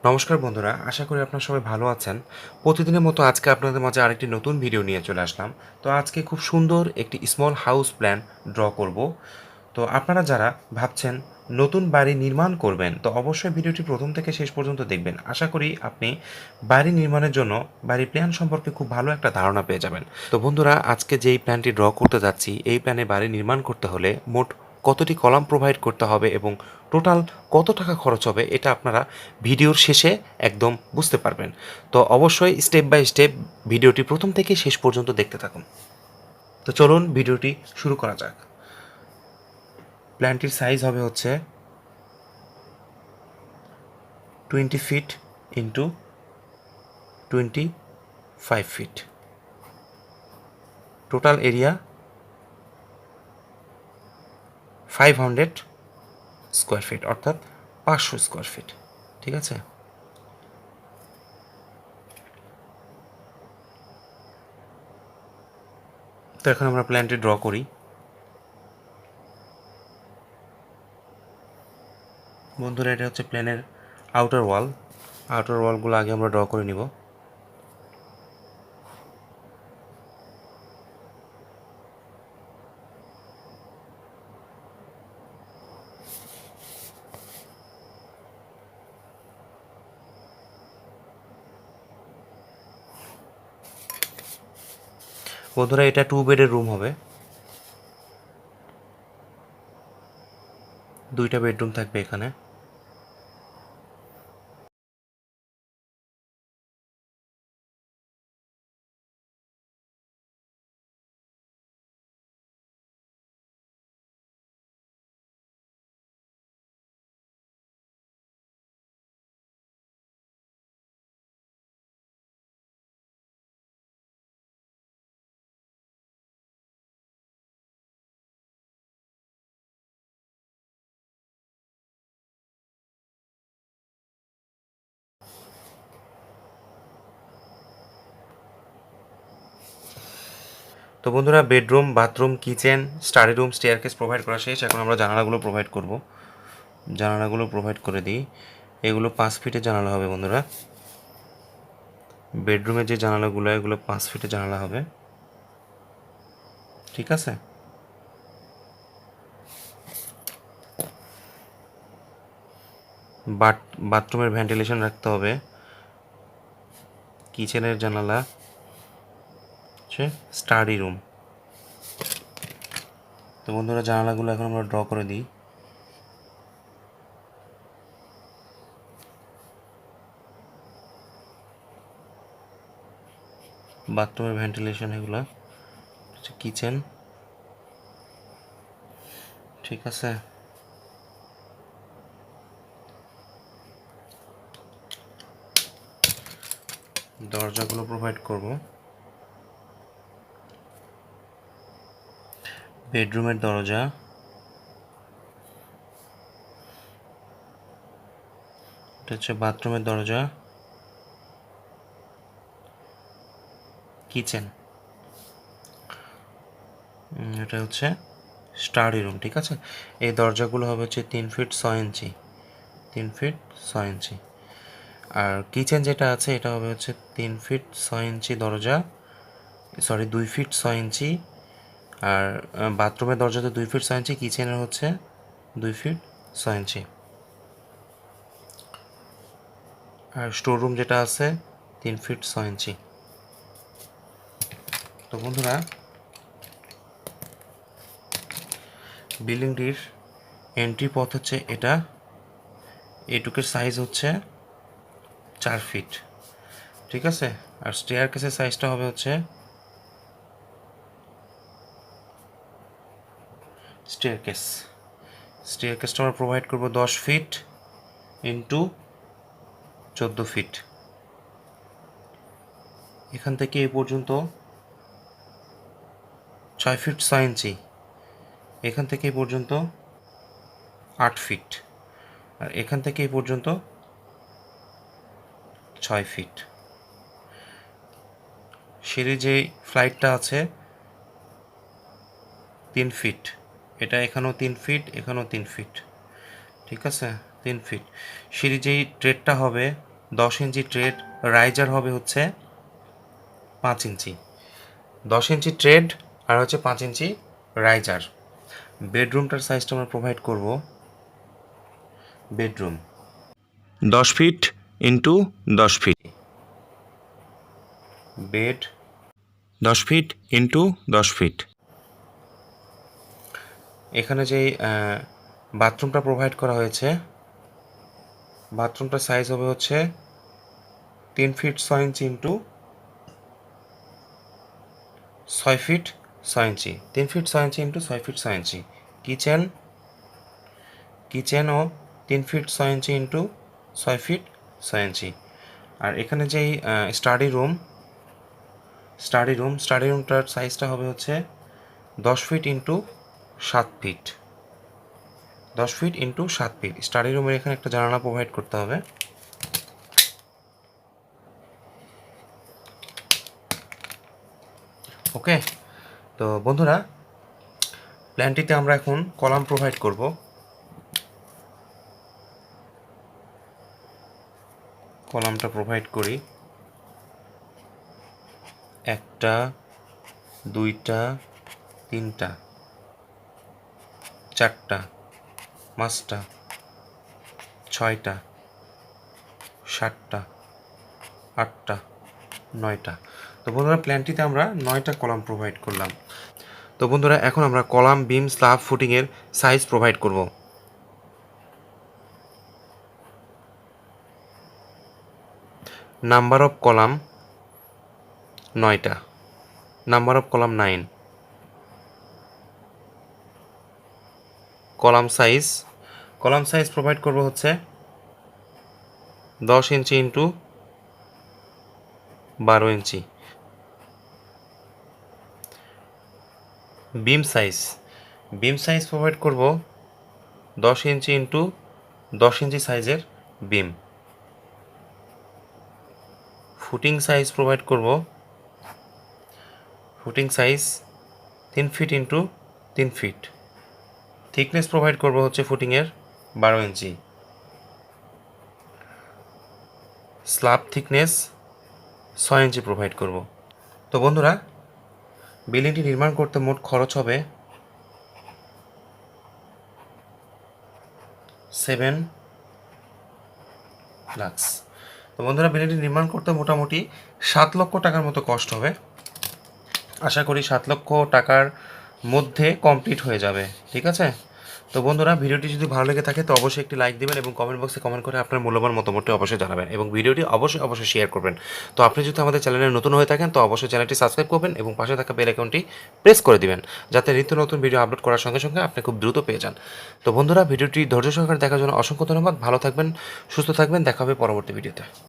নমস্কার বন্ধুরা, আশা করি আপনারা সবাই ভালো আছেন। প্রতিদিনের মতো আজকে আপনাদের মাঝে আরেকটি নতুন ভিডিও নিয়ে চলে আসলাম। তো আজকে খুব সুন্দর একটি স্মল হাউস প্ল্যান ড্র করব। তো আপনারা যারা ভাবছেন নতুন বাড়ি নির্মাণ করবেন, তো অবশ্যই ভিডিওটি প্রথম থেকে শেষ পর্যন্ত দেখবেন। আশা করি আপনি বাড়ি নির্মাণের জন্য বাড়ির প্ল্যান সম্পর্কে খুব ভালো একটা ধারণা পেয়ে যাবেন। তো বন্ধুরা, আজকে যেই প্ল্যানটি ড্র করতে যাচ্ছি, এই প্ল্যানে বাড়ি নির্মাণ করতে হলে মোট কতটি কলাম প্রোভাইড করতে হবে এবং টোটাল কত টাকা খরচ হবে, এটা আপনারা ভিডিওর শেষে একদম বুঝতে পারবেন। তো অবশ্যই স্টেপ বাই স্টেপ ভিডিওটি প্রথম থেকে শেষ পর্যন্ত দেখতে থাকুন। তো চলুন ভিডিওটি শুরু করা যাক। প্ল্যানটির সাইজ হবে হচ্ছে 20 feet into 25 feet. Total area 500 square feet, অর্থাৎ 500 স্কোয়ার ফিট। ঠিক আছে। তো এখন আমরা প্ল্যানটি ড্র করি। বন্ধুরা, এটা হচ্ছে প্ল্যানের আউটার ওয়াল। আউটার ওয়ালগুলো আগে আমরা ড্র করে নিব। বন্ধুরা, এটা 2 বেডের রুম হবে। 2টা বেডরুম থাকবে এখানে। তো বন্ধুরা, bedroom, bathroom, kitchen, study room, staircase provide করা শেষ। এখন আমরা জানালাগুলো প্রোভাইড করব। জানালাগুলো প্রোভাইড করে দিই। এগুলো 5 ফিটের জানালা হবে বন্ধুরা। বেডরুমের যে জানালাগুলো, এগুলো 5 ফিটের জানালা হবে। ঠিক আছে। বাথরুমের ভেন্টিলেশন রাখতে হবে। কিচেনের জানালা হচ্ছে স্টাডি রুম। তো বন্ধুরা, জানালাগুলো এখন আমরা ড্র করে দিই। বাথরুমের ভেন্টিলেশন এগুলো হচ্ছে কিচেন। ঠিক আছে। দরজাগুলো প্রোভাইড করব। বেডরুমের দরজা, এটা হচ্ছে বাথরুমের দরজা, কিচেন, এটা হচ্ছে স্টাডি রুম। ঠিক আছে। এই দরজাগুলো হবে হচ্ছে 3 ফিট 6 ইঞ্চি। 3 feet 6 inch. আর কিচেন যেটা আছে, এটা হবে হচ্ছে 3 ফিট 6 ইঞ্চি দরজা, সরি 2 ফিট 6 ইঞ্চি। আর বাথরুমের দরজাতে 2 ফিট 6 ইঞ্চি, কিচেনের হচ্ছে 2 ফিট 6 ইঞ্চি। আর স্টোর রুম যেটা আছে 3 ফিট 6 ইঞ্চি। তো বন্ধুরা, বিল্ডিংটির এন্ট্রি পথ হচ্ছে এটা। এটুকের সাইজ হচ্ছে 4 ফিট। ঠিক আছে। আর স্টেয়ার কেসের সাইজটা হবে হচ্ছে স্টেয়ারকেসটা আমরা প্রোভাইড করব 10 ফিট ইন্টু 14 ফিট। এখান থেকে এই পর্যন্ত 6 ফিট 6 ইঞ্চি। এখান থেকে এই পর্যন্ত 8 ফিট। আর এখান থেকে এই পর্যন্ত 6 ফিট। সিঁড়ির যে ফ্লাইটটা আছে 3 ফিট। এটা এখানেও 3 ফিট, এখানেও 3 ফিট। ঠিক আছে, 3 ফিট। সিঁড়ির যেই ট্রেডটা হবে 10 ইঞ্চি ট্রেড, রাইজার হবে হচ্ছে 5 ইঞ্চি। 10 ইঞ্চি ট্রেড আর হচ্ছে 5 ইঞ্চি রাইজার। বেডরুমটার সাইজটা আমরা প্রোভাইড করব, bedroom 10 feet into 10 feet, bed 10 feet into 10 feet. এখানে যেই বাথরুমটা প্রোভাইড করা হয়েছে, বাথরুমটার সাইজ হবে হচ্ছে 3 feet 6 inch into 6 feet 6 inch, 3 feet 6 inch into 6 feet 6 inch. কিচেনও 3 feet 6 inch into 6 feet 6 inch. আর এখানে যেই স্টাডি রুমটার সাইজটা হবে হচ্ছে 10 feet into 7 feet, 10 feet into 7 feet. Study রুমের এখানে একটা জানালা প্রোভাইড করতে হবে। ওকে, তো বন্ধুরা প্ল্যানটিতে আমরা এখন কলাম প্রোভাইড করব। কলামটা প্রোভাইড করি, 1টা 2টা 3টা 4টা 5টা 6টা 7টা 8টা 9টা। তো বন্ধুরা প্ল্যানটিতে আমরা 9টা কলাম প্রোভাইড করলাম। তো বন্ধুরা এখন আমরা কলাম, বিম, স্ল্যাব, ফুটিংয়ের সাইজ প্রোভাইড করব। নাম্বার অফ কলাম 9টা, number of column 9। Column size provide করব হচ্ছে 10 inch into 12 inch. Beam size provide করব 10 ইঞ্চি ইন্টু 10 ইঞ্চি সাইজের বিম। ফুটিং সাইজ প্রোভাইড করব, footing size 3 feet into 3 feet. Thickness provide করব হচ্ছে ফুটিংয়ের 12 inch. Slab thickness 6 inch provide করব। তো বন্ধুরা বিল্ডিংটি নির্মাণ করতে মোট খরচ হবে 7 লাখ। তো বন্ধুরা বিল্ডিংটি নির্মাণ করতে মোটামুটি 7 লক্ষ টাকার মতো কষ্ট হবে। আশা করি 7 লক্ষ টাকার মধ্যে কমপ্লিট হয়ে যাবে, ঠিক আছে। তো বন্ধুরা ভিডিওটি যদি ভালো লেগে থাকে তো অবশ্যই একটি লাইক দিবেন এবং কমেন্ট বক্সে কমেন্ট করে আপনার মূল্যবান মতামতটি অবশ্যই জানাবেন এবং ভিডিওটি অবশ্যই শেয়ার করবেন। তো আপনি যদি আমাদের চ্যানেলে নতুন হয়ে থাকেন তো অবশ্যই চ্যানেলটি সাবস্ক্রাইব করবেন এবং পাশে থাকা বেল আইকনটি প্রেস করে দিবেন, যাতে নিত্য নতুন ভিডিও আপলোড করার সঙ্গে সঙ্গে আপনি খুব দ্রুত পেয়ে যান। তো বন্ধুরা ভিডিওটি ধৈর্য সহকারে দেখার জন্য অসংখ্য ধন্যবাদ। ভালো থাকবেন, সুস্থ থাকবেন, দেখা হবে পরবর্তী ভিডিওতে।